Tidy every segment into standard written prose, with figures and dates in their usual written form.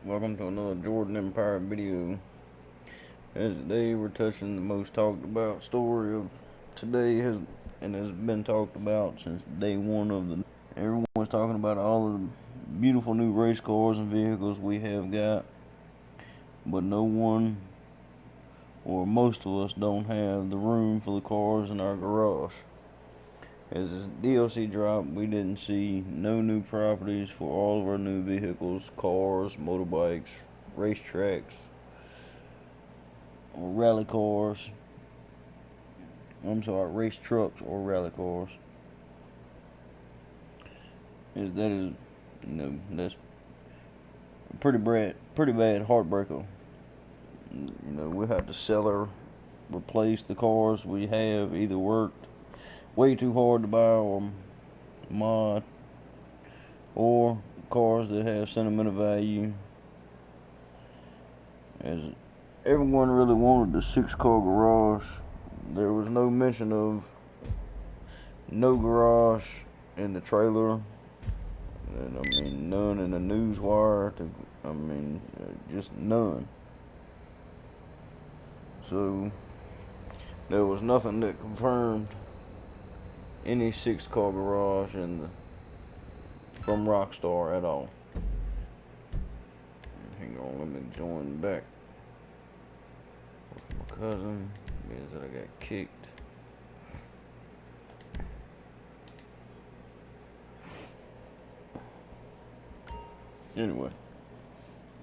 Welcome to another Jordan Empire video. As today we're touching the most talked about story of today has been talked about since day one of the. Everyone's talking about all of the beautiful new race cars and vehicles we have got, but no one or most of us don't have the room for the cars in our garage. As this DLC dropped, we didn't see no new properties for all of our new vehicles, cars, motorbikes, racetracks, or rally cars. Race trucks or rally cars. That's a pretty bad heartbreaker. We have to sell or replace the cars we have either worked way too hard to buy or mod, or cars that have sentimental value. As everyone really wanted the 6-car garage, there was no mention of no garage in the trailer, and none in the news wire. Just none. So there was nothing that confirmed any 6-car garage from Rockstar at all. Hang on, let me join back with my cousin. Means that I got kicked. Anyway,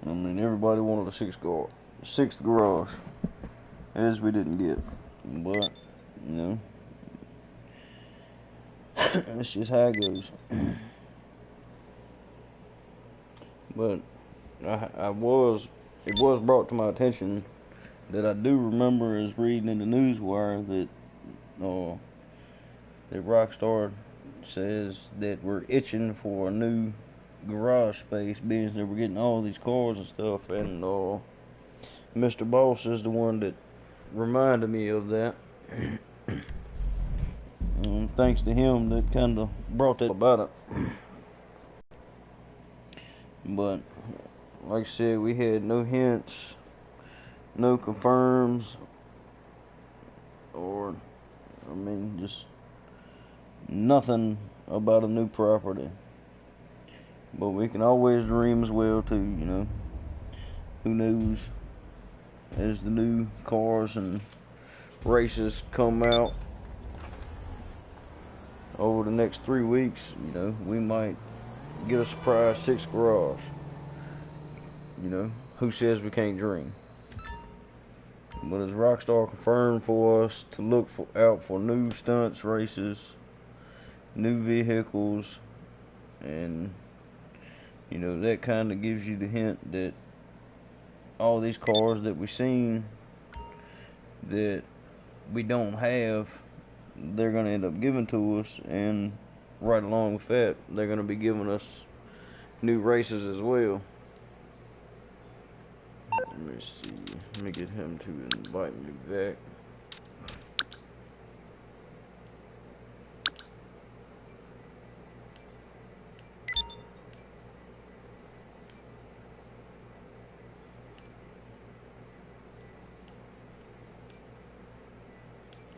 everybody wanted a 6th garage, as we didn't get, but that's just how it goes. But it was brought to my attention that I do remember as reading in the newswire that Rockstar says that we're itching for a new garage space, being that we're getting all these cars and stuff, and Mr. Boss is the one that reminded me of that. And thanks to him, that kind of brought that about it. But like I said, we had no hints, no confirms, or just nothing about a new property. But we can always dream as well too, Who knows? As the new cars and races come out over the next 3 weeks, we might get a surprise 6th garage. Who says we can't dream? But as Rockstar confirmed for us to look out for new stunts races, new vehicles, and that kind of gives you the hint that all these cars that we've seen that we don't have, they're going to end up giving to us, and right along with that, they're going to be giving us new races as well. Let me see. Let me get him to invite me back.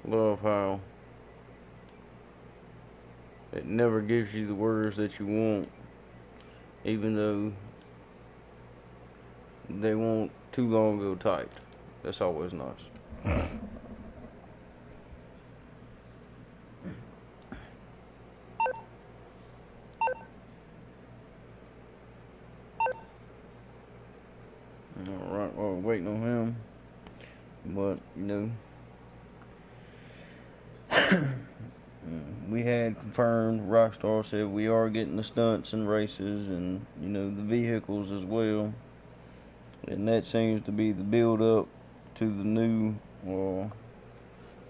Love how it never gives you the words that you want, even though they won't too long ago typed. That's always nice. Alright, well, waiting on him. But, we had confirmed, Rockstar said we are getting the stunts and races and, the vehicles as well. And that seems to be the build up to the new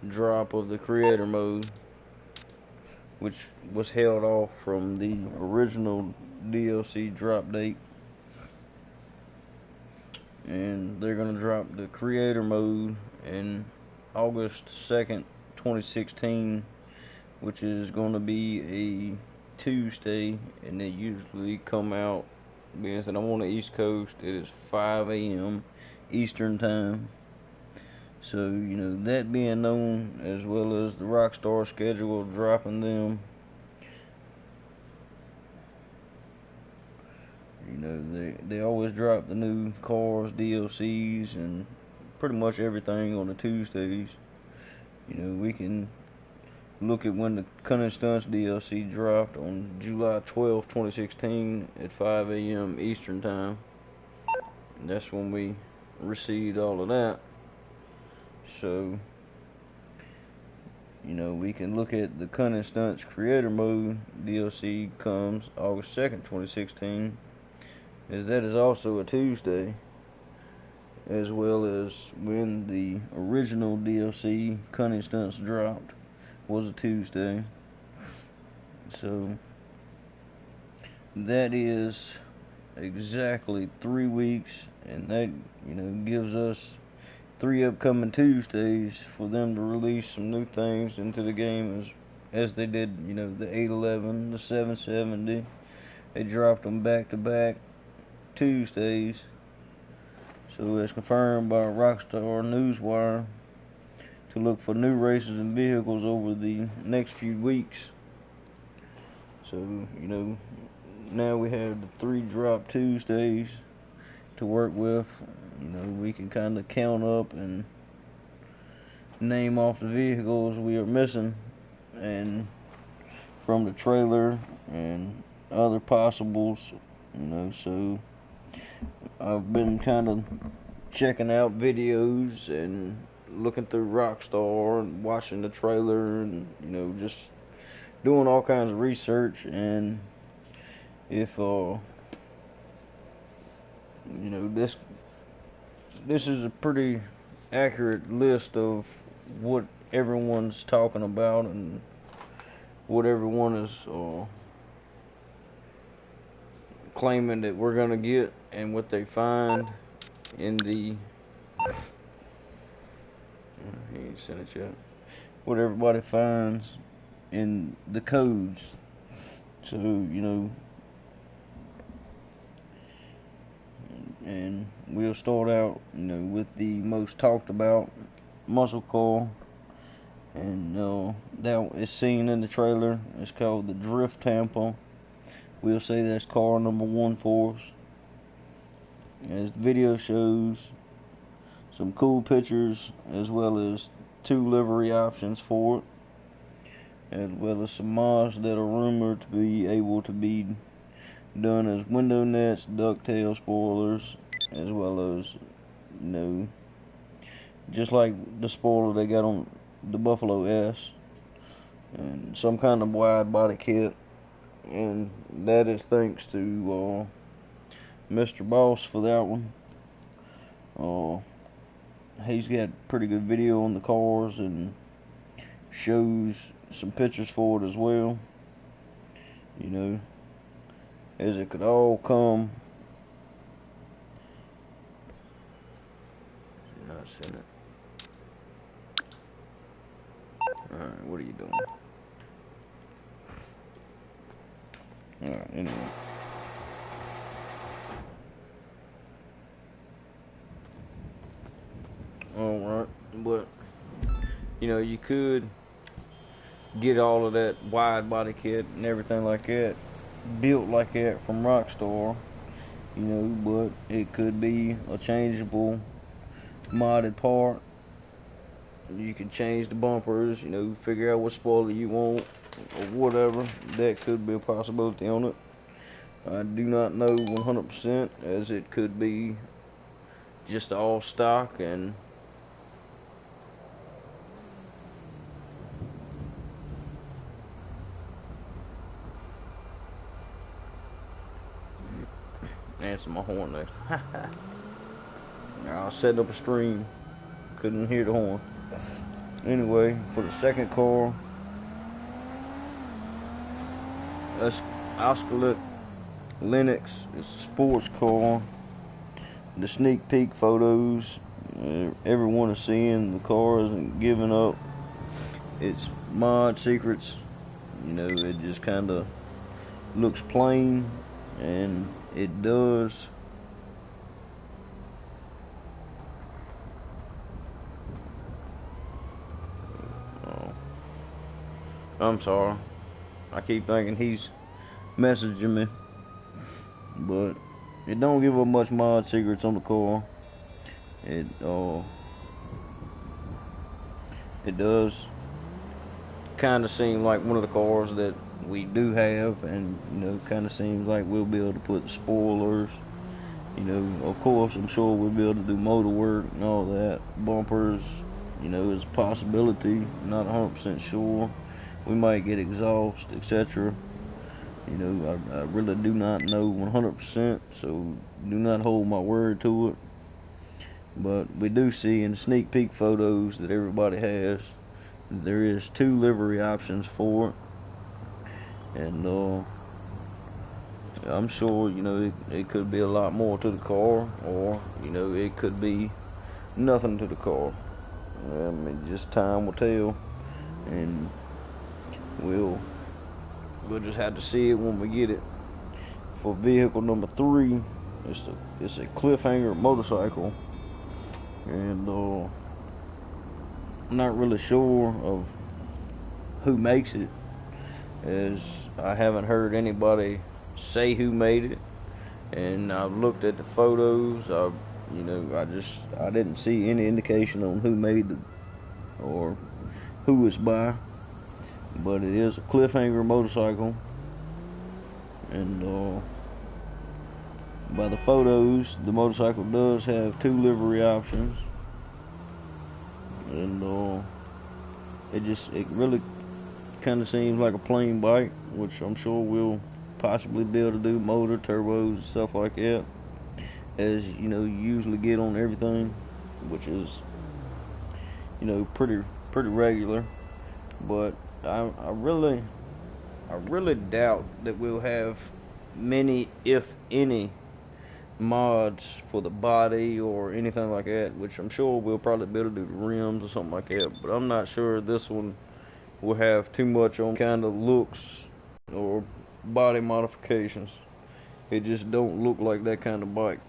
drop of the creator mode, which was held off from the original DLC drop date. And they're going to drop the creator mode in August 2nd, 2016, which is going to be a Tuesday, and they usually come out being that I'm on the East Coast, it is 5 a.m. Eastern time. So, you know, that being known, as well as the Rockstar schedule dropping them, you know, they always drop the new cars, DLCs, and pretty much everything on the Tuesdays. You know, we can look at when the Cunning Stunts DLC dropped on July 12th, 2016 at 5 a.m. Eastern time. And that's when we received all of that. So, you know, we can look at the Cunning Stunts Creator Mode DLC comes August 2nd, 2016, as that is also a Tuesday, as well as when the original DLC Cunning Stunts dropped was a Tuesday. So that is exactly 3 weeks, and that, you know, gives us 3 upcoming Tuesdays for them to release some new things into the game, as they did, you know, the 811, the 770. They dropped them back to back Tuesdays. So it's confirmed by Rockstar Newswire to look for new races and vehicles over the next few weeks. So, you know, now we have the 3 drop Tuesdays to work with. You know, we can kind of count up and name off the vehicles we are missing, and from the trailer and other possibles, you know. So I've been kind of checking out videos and looking through Rockstar and watching the trailer, and, you know, just doing all kinds of research. And if you know, this is a pretty accurate list of what everyone's talking about and what everyone is claiming that we're gonna get, and what they find in the he ain't sent it yet. What everybody finds in the codes. So, you know, and we'll start out, you know, with the most talked about muscle car, and that is seen in the trailer. It's called the Drift Tampa. We'll say that's car number 1 for us. As the video shows, some cool pictures, as well as 2 livery options for it, as well as some mods that are rumored to be able to be done as window nets, ducktail spoilers, as well as, you know, just like the spoiler they got on the Buffalo S, and some kind of wide body kit. And that is thanks to Mr. Boss for that one. He's got pretty good video on the cars and shows some pictures for it as well. You know, as it could all come. Not seeing it. Alright, what are you doing? Alright, anyway. Alright, but, you know, you could get all of that wide body kit and everything like that built like that from Rockstar, you know, but it could be a changeable modded part. You can change the bumpers, you know, figure out what spoiler you want or whatever. That could be a possibility on it. I do not know 100%, as it could be just all stock. And answer my horn next. I was setting up a stream, couldn't hear the horn. Anyway, for the second car, that's Oscar Linux. It's a sports car. The sneak peek photos, everyone is seeing the car isn't giving up its mod secrets. You know, it just kind of looks plain, and it does. Oh, I'm sorry. I keep thinking he's messaging me, but it don't give up much mod secrets on the car. It does kind of seem like one of the cars that we do have, and kind of seems like we'll be able to put spoilers. Of course, I'm sure we'll be able to do motor work and all that. Bumpers, is a possibility. Not 100% sure. We might get exhaust, etc. I really do not know 100%, so do not hold my word to it. But we do see in the sneak peek photos that everybody has, there is 2 livery options for it. And I'm sure, it could be a lot more to the car, or, it could be nothing to the car. Just time will tell, and we'll just have to see it when we get it. For vehicle number 3, it's a cliffhanger motorcycle, and I'm not really sure of who makes it, as I haven't heard anybody say who made it, and I've looked at the photos. I didn't see any indication on who made it or who it's by, but it is a cliffhanger motorcycle, and by the photos, the motorcycle does have 2 livery options, and it really kind of seems like a plain bike, which I'm sure we'll possibly be able to do motor, turbos, and stuff like that, as you usually get on everything, which is pretty regular. But I really doubt that we'll have many, if any, mods for the body or anything like that, which I'm sure we'll probably be able to do the rims or something like that, but I'm not sure this one will have too much on kind of looks or body modifications. It just don't look like that kind of bike.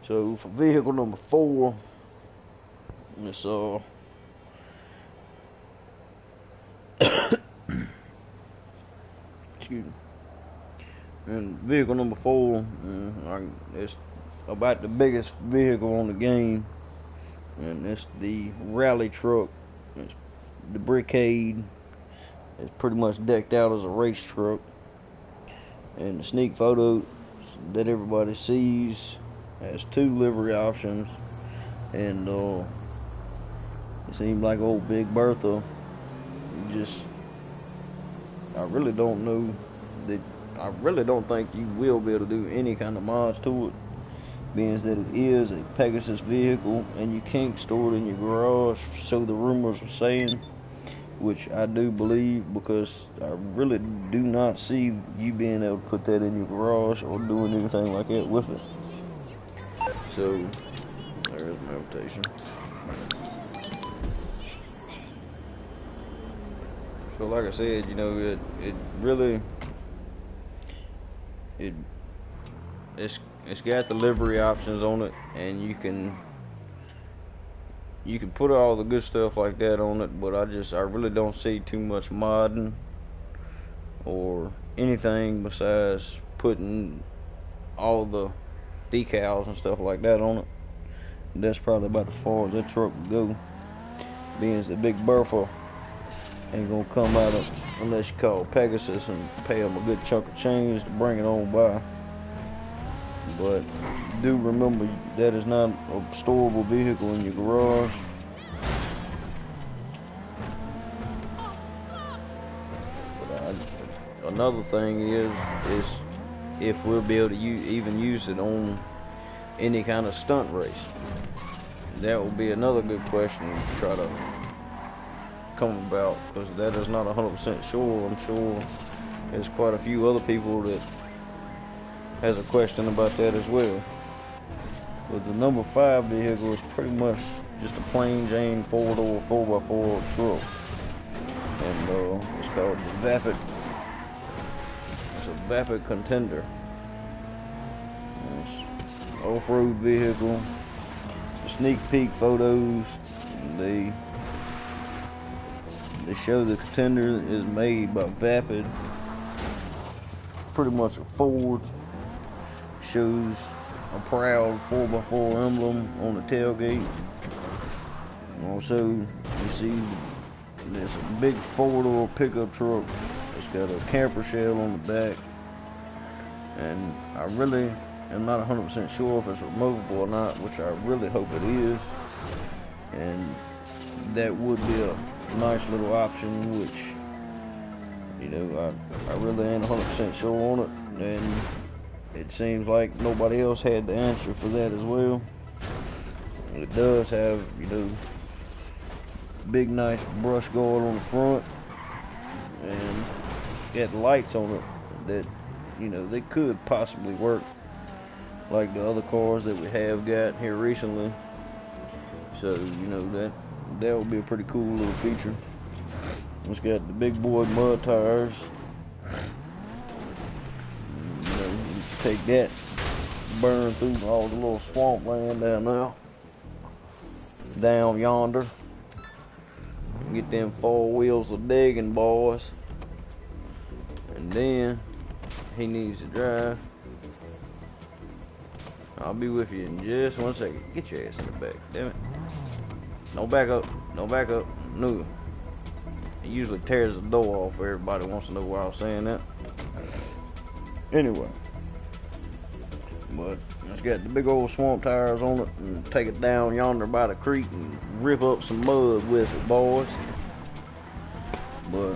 So for vehicle number 4, it's excuse me. And vehicle number 4, it's about the biggest vehicle on the game, and it's the rally truck. It's the Brickade. It's pretty much decked out as a race truck, and the sneak photo that everybody sees has 2 livery options, and it seems like old Big Bertha. I really don't know that. I really don't think you will be able to do any kind of mods to it, being that it is a Pegasus vehicle and you can't store it in your garage, so the rumors are saying, which I do believe, because I really do not see you being able to put that in your garage or doing anything like that with it. So there's my notation. So like I said, it really it's got the livery options on it, and you can put all the good stuff like that on it, but I really don't see too much modding or anything besides putting all the decals and stuff like that on it. That's probably about as far as that truck will go, being as the Big Bertha ain't gonna come out of unless you call Pegasus and pay them a good chunk of change to bring it on by. But do remember, that is not a storable vehicle in your garage. But another thing is if we'll be able to even use it on any kind of stunt race. That will be another good question to try to come about, because that is not 100% sure. I'm sure there's quite a few other people that has a question about that as well. But the number 5 vehicle is pretty much just a plain Jane 4-door 4x4 truck, and it's called the Vapid. It's a Vapid Contender. Off-road vehicle. Sneak peek photos. They show the Contender is made by Vapid. Pretty much a Ford. Shows a proud 4x4 emblem on the tailgate. Also, you see there's a big four-door pickup truck. It's got a camper shell on the back. And I really am not 100% sure if it's removable or not, which I really hope it is. And that would be a nice little option, which, you know, I really ain't 100% sure on it. And it seems like nobody else had the answer for that as well. It does have, you know, big nice brush guard on the front, and got lights on it that, you know, they could possibly work like the other cars that we have got here recently. So, you know, that would be a pretty cool little feature. It's got the big boy mud tires. You know, you take that, burn through all the little swampland down there, down yonder. Get them 4 wheels of digging, boys. And then he needs to drive. I'll be with you in just 1 second. Get your ass in the back, damn it. No back up, no back up, no. It usually tears the door off. Everybody wants to know why I was saying that. Anyway, but it's got the big old swamp tires on it, and take it down yonder by the creek and rip up some mud with it, boys. But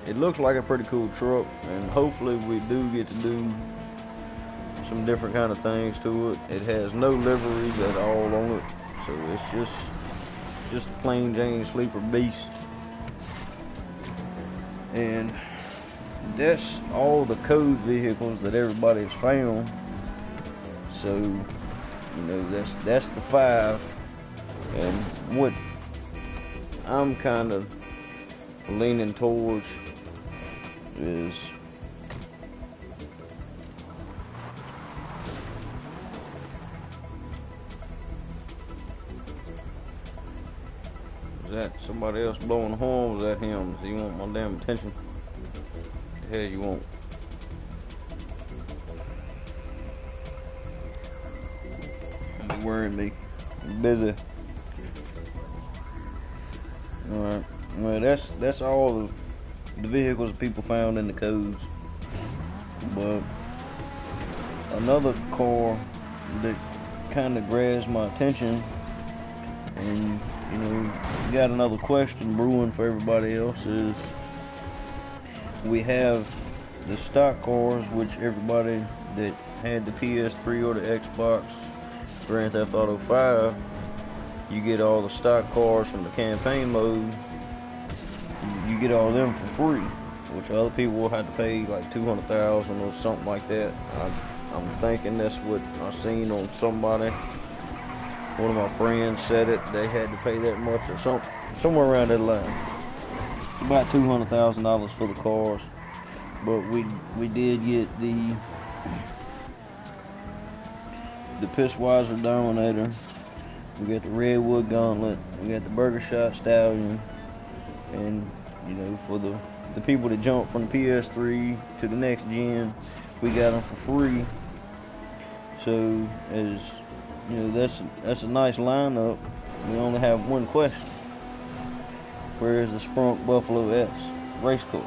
it looks like a pretty cool truck, and hopefully we do get to do some different kind of things to it. It has no liveries at all on it, so it's just a plain Jane sleeper beast. And that's all the code vehicles that everybody's found. So, you know, that's the 5. And what I'm kind of leaning towards is that somebody else blowing the horn? Was that him? Does he want my damn attention? The hell you want? Don't be worrying me. I'm busy. Alright. Well, that's all the vehicles that people found in the codes. But another car that kind of grabs my attention, and, you know, got another question brewing for everybody else, is we have the stock cars, which everybody that had the PS3 or the Xbox Grand Theft Auto 5, you get all the stock cars from the campaign mode. You get all of them for free, which other people will have to pay like $200,000 or something like that. I'm thinking that's what I seen on somebody. One of my friends said it. They had to pay that much or somewhere around that line. About $200,000 for the cars. But we did get the Pissweiser Dominator. We got the Redwood Gauntlet. We got the Burger Shot Stallion. And, you know, for the people that jump from the PS3 to the next gen, we got them for free. So, as you know, that's a nice lineup. We only have one question. Where is the Sprunk Buffalo S race car?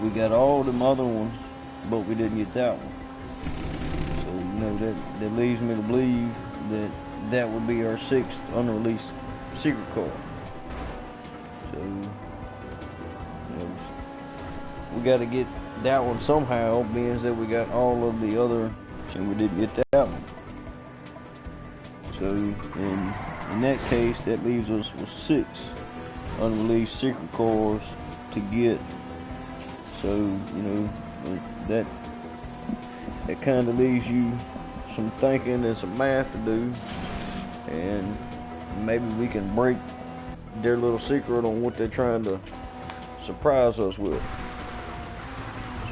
We got all them other ones, but we didn't get that one. So, you know, that leads me to believe that would be our 6th unreleased secret car. So, you know, we got to get that one somehow, being that we got all of the other, and we didn't get that one. So, in that case, that leaves us with 6 unreleased secret cars to get. So, you know, that kind of leaves you some thinking and some math to do, and maybe we can break their little secret on what they're trying to surprise us with.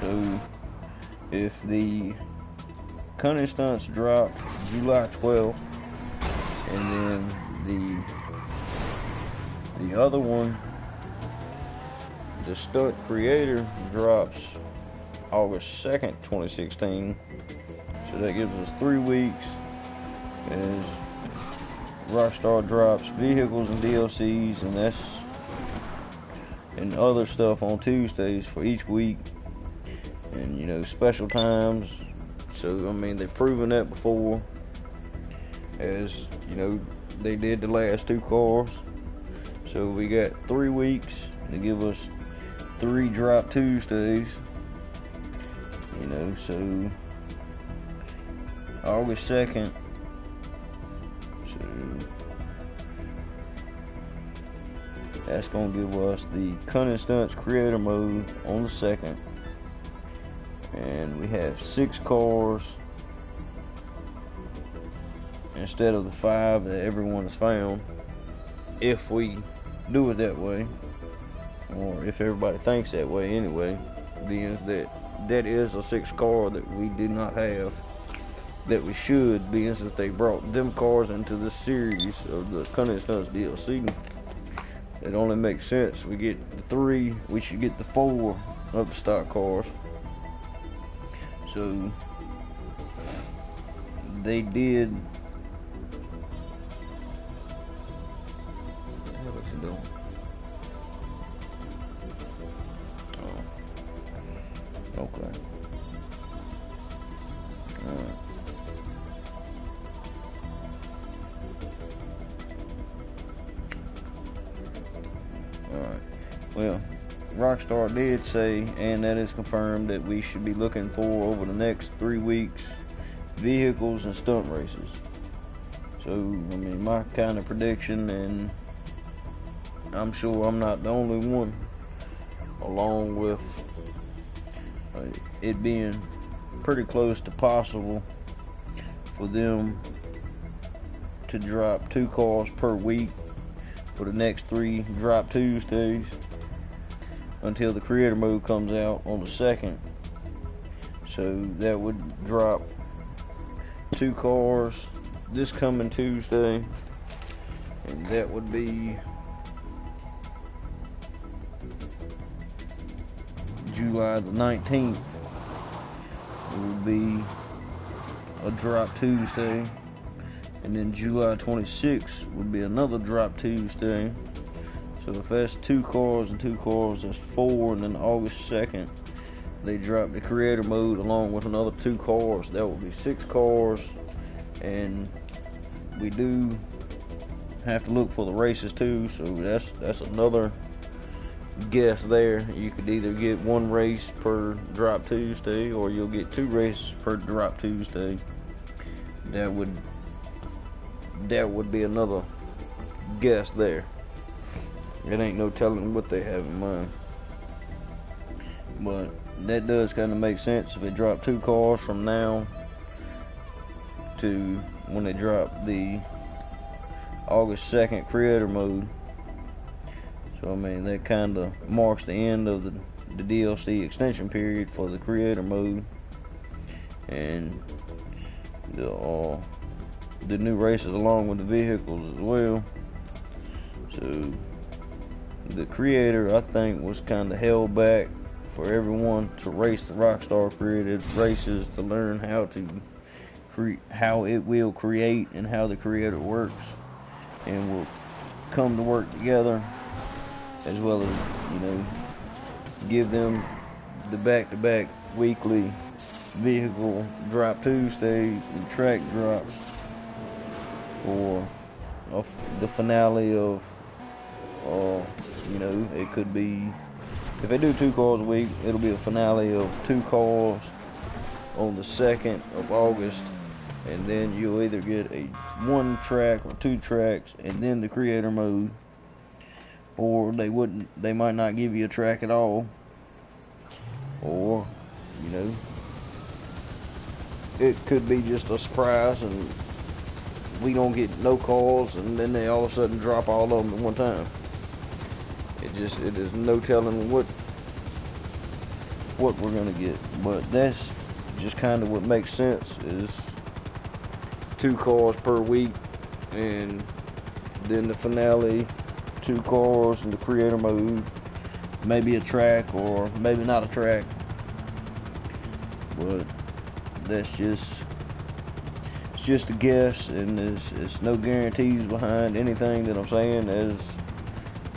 So if the Cunning Stunts drop July 12th, and then the other one, the Stunt Creator, drops August 2nd, 2016. So that gives us 3 weeks as Rockstar drops vehicles and DLCs, and other stuff on Tuesdays for each week, and you know, special times. So I mean, they've proven that before, as you know, they did the last 2 cars. So we got 3 weeks to give us 3 drop Tuesdays, you know. So August 2nd, so that's gonna give us the Cunning Stunts Creator Mode on the 2nd, and we have 6 cars instead of the 5 that everyone has found, if we do it that way, or if everybody thinks that way anyway. Being that is a 6th car that we do not have, that we should, being that they brought them cars into the series of the Cunning Stunts DLC. It only makes sense. We get the 3, we should get the 4 of the stock cars. So they did. What's it doing? Oh, okay. Alright. Alright. Well, Rockstar did say, and that is confirmed, that we should be looking for, over the next 3 weeks, vehicles and stunt races. So, I mean, my kind of prediction, and I'm sure I'm not the only one, along with it being pretty close to possible for them to drop 2 cars per week for the next 3 drop Tuesdays, until the Creator Mode comes out on the 2nd. So that would drop 2 cars this coming Tuesday, and that would be July the 19th. It would be a drop Tuesday, and then July 26th would be another drop Tuesday. So if that's 2 cars and 2 cars, that's 4, and then August 2nd they drop the Creator Mode along with another 2 cars. That will be 6 cars, and we do have to look for the races too. So that's another guess there. You could either get 1 race per drop Tuesday, or you'll get 2 races per drop Tuesday. That would be another guess there. It ain't no telling what they have in mind, but that does kind of make sense if they drop 2 cars from now to when they drop the August 2nd Creator Mode. So I mean, that kind of marks the end of the DLC extension period for the Creator Mode, and the new races along with the vehicles as well. So the Creator, I think, was kind of held back for everyone to race the Rockstar created races, to learn how it will create and how the Creator works, and will come to work together, as well as, you know, give them the back-to-back weekly vehicle drop Tuesdays and track drops for the finale of, you know, it could be, if they do 2 cars a week, it'll be a finale of 2 cars on the 2nd of August, and then you'll either get a 1 track or 2 tracks and then the Creator Mode, or they might not give you a track at all, or, you know, it could be just a surprise and we don't get no calls, and then they all of a sudden drop all of them at one time. It is no telling what we're gonna get. But that's just kind of what makes sense, is 2 cars per week, and then the finale, 2 cars in the creator mode, maybe a track or maybe not a track. But that's just, it's just a guess, and it's no guarantees behind anything that I'm saying. As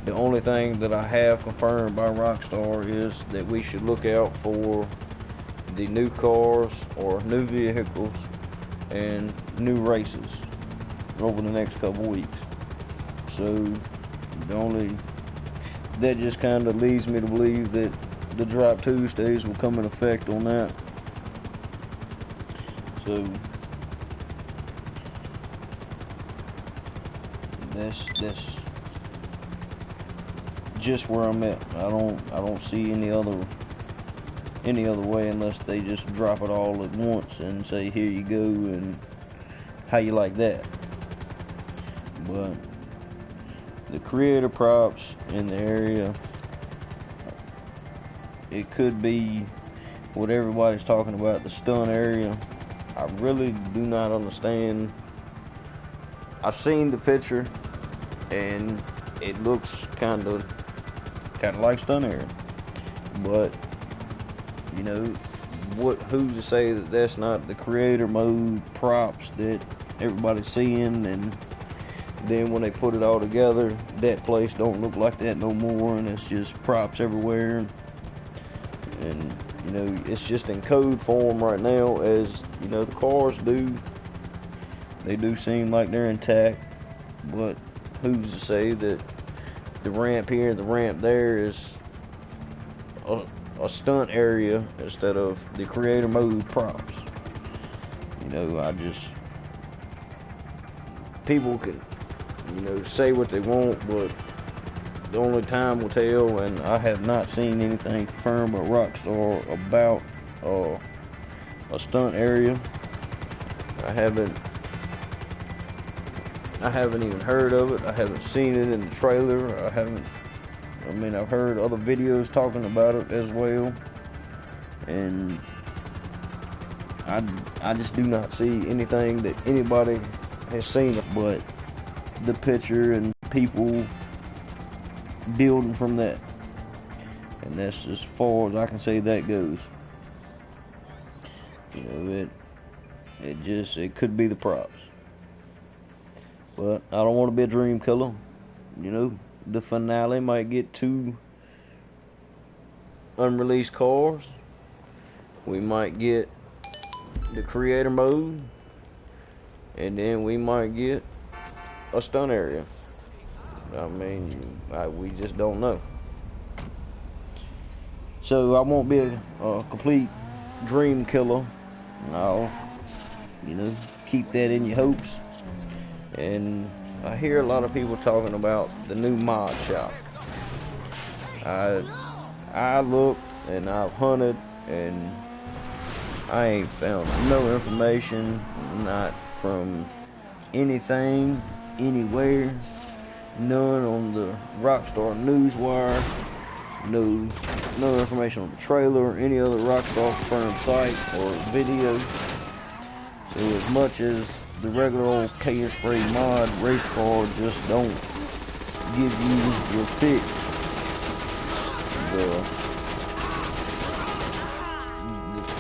the only thing that I have confirmed by Rockstar is that we should look out for the new cars or new vehicles and new races over the next couple weeks. So that just kind of leads me to believe that the Drop Tuesdays will come in effect on that. So that's just where I'm at. I don't see any other way, unless they just drop it all at once and say, here you go, and how you like that. But the creator props in the area, it could be what everybody's talking about, the stunt area. I really do not understand. I've seen the picture, and it looks kind of like stunt area. But you know, who's to say that that's not the creator mode props that everybody's seeing? And then when they put it all together, that place don't look like that no more, and it's just props everywhere. And you know, it's just in code form right now. As you know, the cars they do seem like they're intact, but who's to say that the ramp here and the ramp there is a stunt area instead of the creator mode props? You know, people can, you know, say what they want, but the only time will tell. And I have not seen anything confirmed by Rockstar about a stunt area. I haven't even heard of it. I haven't seen it in the trailer. I've heard other videos talking about it as well, and I just do not see anything that anybody has seen, but the picture and people building from that. And that's as far as I can say that goes. You know, it could be the props. But I don't want to be a dream killer. You know, the finale might get 2 unreleased cars. We might get the creator mode, and then we might get a stunt area. I mean, we just don't know. So I won't be a complete dream killer. I'll, you know, keep that in your hopes. And I hear a lot of people talking about the new mod shop. I looked and I've hunted, and I ain't found no information, not from anything, anywhere, none on the Rockstar Newswire, no information on the trailer or any other Rockstar confirmed site or video. So as much as the regular old K Spray mod race car just don't give you your fix,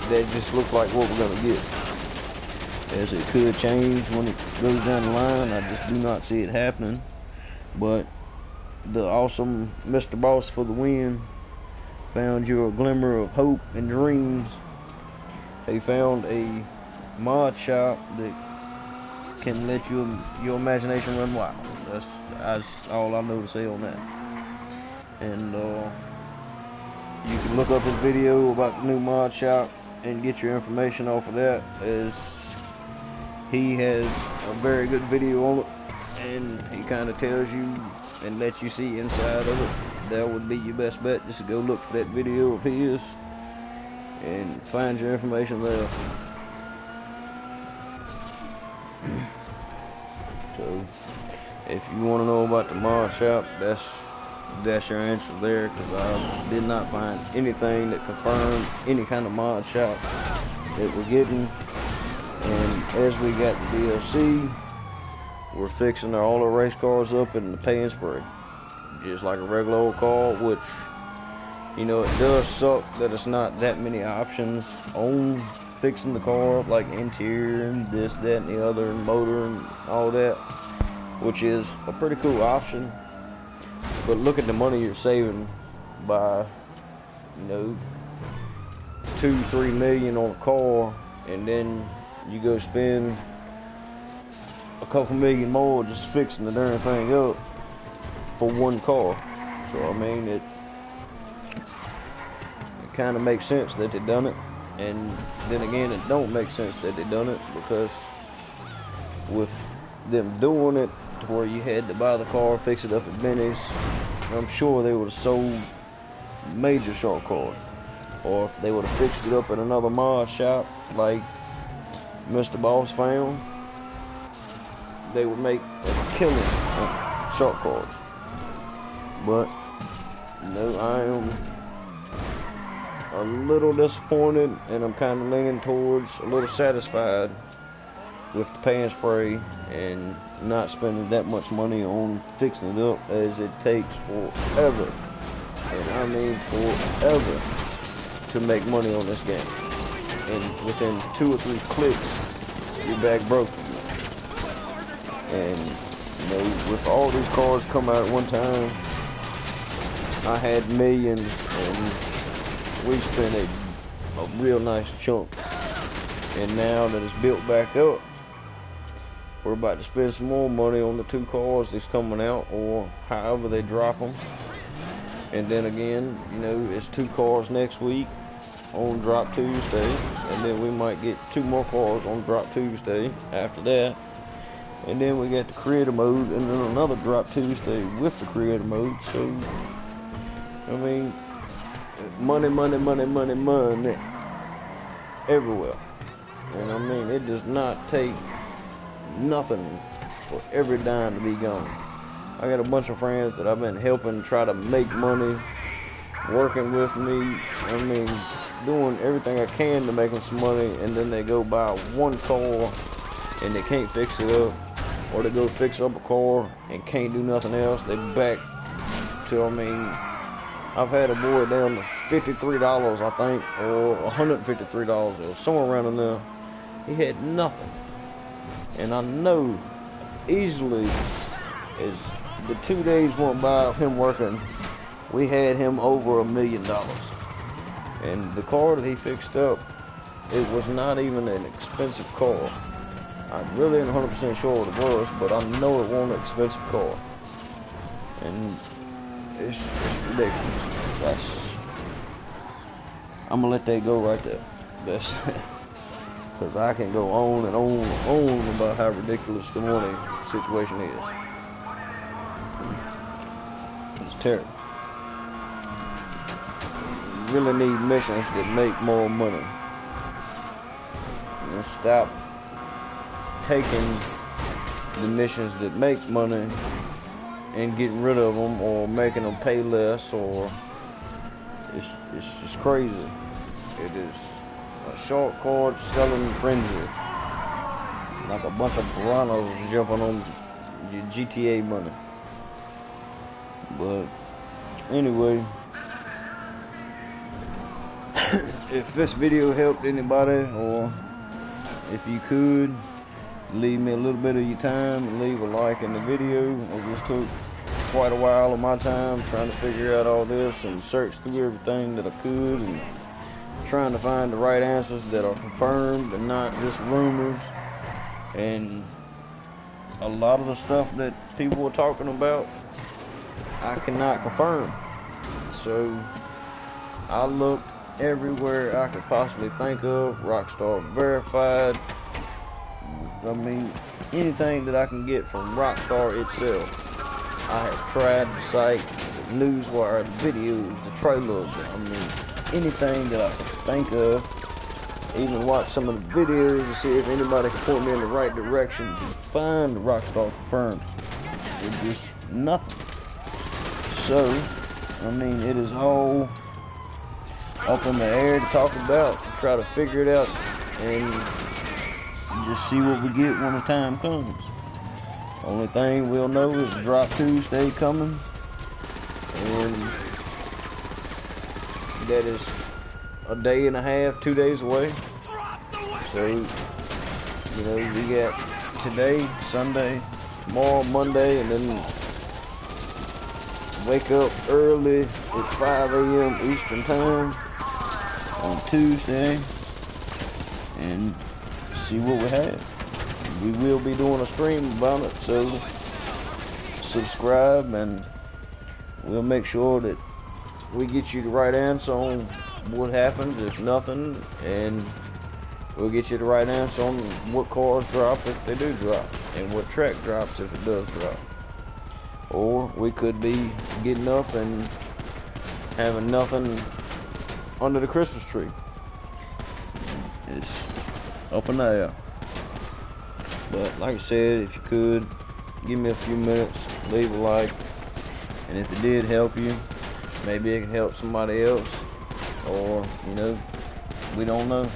that just looks like what we're gonna get. As it could change when it goes down the line, I just do not see it happening. But the awesome Mr. Boss for the win found you a glimmer of hope and dreams. He found a mod shop that can let your imagination run wild. That's all I know to say on that. And you can look up his video about the new mod shop and get your information off of that, as he has a very good video on it, and he kind of tells you and lets you see inside of it. That would be your best bet, just to go look for that video of his and find your information there. So if you want to know about the mod shop, that's that's your answer there, because I did not find anything that confirmed any kind of mod shop that we're getting. And as we got the DLC, we're fixing all the race cars up in the pay and spray, just like a regular old car, which, you know, it does suck that it's not that many options on fixing the car up, like interior and this, that, and the other, and motor and all that, which is a pretty cool option. But look at the money you're saving by, you know, 2-3 million on a car, and then you go spend a couple million more just fixing the darn thing up for one car. So I mean, it kind of makes sense that they done it, and then again, it don't make sense that they done it, because with them doing it to where you had to buy the car, fix it up at Benny's, I'm sure they would have sold major short cars. Or if they would have fixed it up at another mod shop like Mr. Boss found, they would make a killing on short cars. But no, I am a little disappointed, and I'm kind of leaning towards a little satisfied with the pay and spray and not spending that much money on fixing it up, as it takes forever, and I mean forever, to make money on this game. And within 2 or 3 clicks, you're back broke. And you know, with all these cars come out at one time, I had millions, and we spent a real nice chunk. And now that it's built back up, we're about to spend some more money on the 2 cars that's coming out, or however they drop them. And then again, you know, it's 2 cars next week on Drop Tuesday, and then we might get 2 more cars on Drop Tuesday after that. And then we got the Creator Mode, and then another Drop Tuesday with the Creator Mode. So, I mean, money, money, money, money, money everywhere. And I mean, it does not take nothing for every dime to be gone. I got a bunch of friends that I've been helping try to make money, working with me. I mean, doing everything I can to make them some money, and then they go buy one car and they can't fix it up, or they go fix up a car and can't do nothing else. They back to, I mean, I've had a boy down to $53, I think, or $153, or somewhere around in there. He had nothing. And I know easily, as the 2 days went by of him working, we had him over $1 million. And the car that he fixed up, it was not even an expensive car. I really ain't 100% sure what it was, but I know it wasn't an expensive car. And it's ridiculous. I'm gonna let that go right there. That's because I can go on and on and on about how ridiculous the money situation is. It's terrible. You really need missions that make more money. And stop taking the missions that make money and getting rid of them, or making them pay less, or it's just crazy. It is a short cord selling frenzy, like a bunch of piranhas jumping on your GTA money. But anyway, if this video helped anybody, or if you could leave me a little bit of your time and leave a like in the video. It just took quite a while of my time trying to figure out all this and search through everything that I could, and trying to find the right answers that are confirmed and not just rumors. And a lot of the stuff that people were talking about, I cannot confirm. So I looked everywhere I could possibly think of, Rockstar Verified. I mean, anything that I can get from Rockstar itself. I have tried the site, the newswire, the videos, the trailers. I mean, anything that I can think of. Even watch some of the videos to see if anybody can point me in the right direction to find the Rockstar confirmed. It's just nothing. So, I mean, it is all up in the air to talk about, to try to figure it out, and just see what we get when the time comes. Only thing we'll know is Drop Tuesday coming, and that is a day and a half, 2 days away. So, you know, we got today, Sunday, tomorrow, Monday, and then wake up early at 5 a.m. Eastern Time on Tuesday and see what we have. We will be doing a stream about it, so subscribe and we'll make sure that we get you the right answer on what happens if nothing, and we'll get you the right answer on what cars drop if they do drop, and what track drops if it does drop. Or we could be getting up and having nothing under the Christmas tree. It's up in the air. But like I said, if you could, give me a few minutes, leave a like, and if it did help you, maybe it can help somebody else, or, you know, we don't know.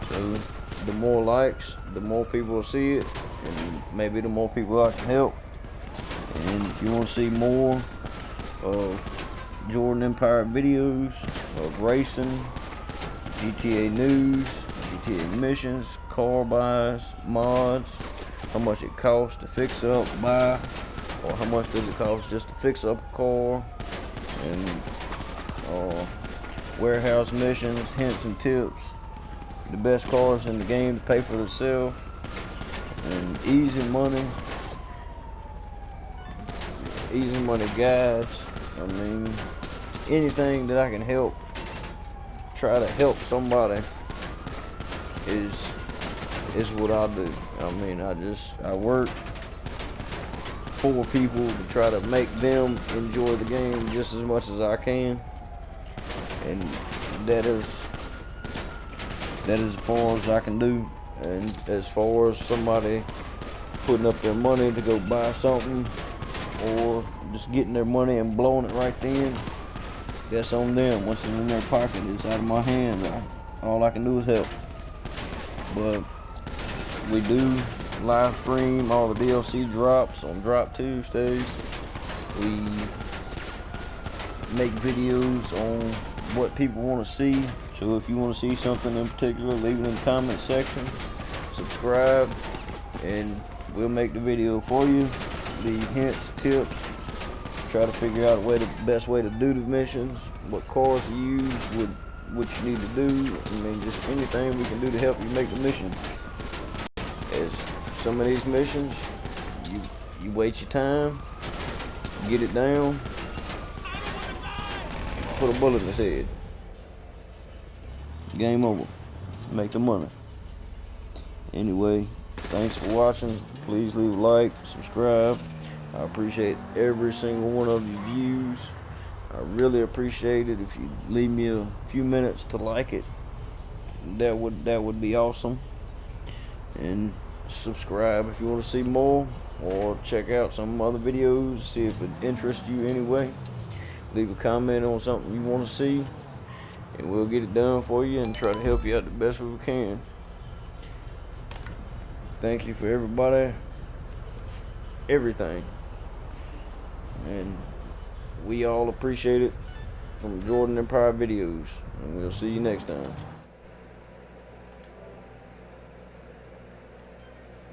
So the more likes, the more people will see it, and maybe the more people I can help. And if you want to see more of Jordan Empire videos of racing, GTA news, GTA missions, car buys, mods, how much it costs to fix up, buy, or how much does it cost just to fix up a car, and warehouse missions, hints and tips, the best cars in the game to pay for themselves, and easy money guides. I mean, anything that I can help, try to help somebody is what I do. I mean, I work for people to try to make them enjoy the game just as much as I can, and that is as far as I can do. And as far as somebody putting up their money to go buy something, or just getting their money and blowing it right then, that's on them. Once it's in their pocket, it's out of my hands. All I can do is help. But we do live stream all the DLC drops on Drop Tuesdays. We make videos on what people want to see. So if you want to see something in particular, leave it in the comment section. Subscribe, and we'll make the video for you. The hints, tips, try to figure out the best way to do the missions, what cars to use, what you need to do. I mean, just anything we can do to help you make the mission. As some of these missions, you wait your time, get it down, put a bullet in his head. Game over. Make the money. Anyway, thanks for watching. Please leave a like, subscribe. I appreciate every single one of your views. I really appreciate it if you leave me a few minutes to like it. That would be awesome. And subscribe if you want to see more, or check out some other videos, see if it interests you anyway. Leave a comment on something you want to see, and we'll get it done for you and try to help you out the best we can. Thank you for everybody, everything, and we all appreciate it from Jordan Empire Videos, and we'll see you next time.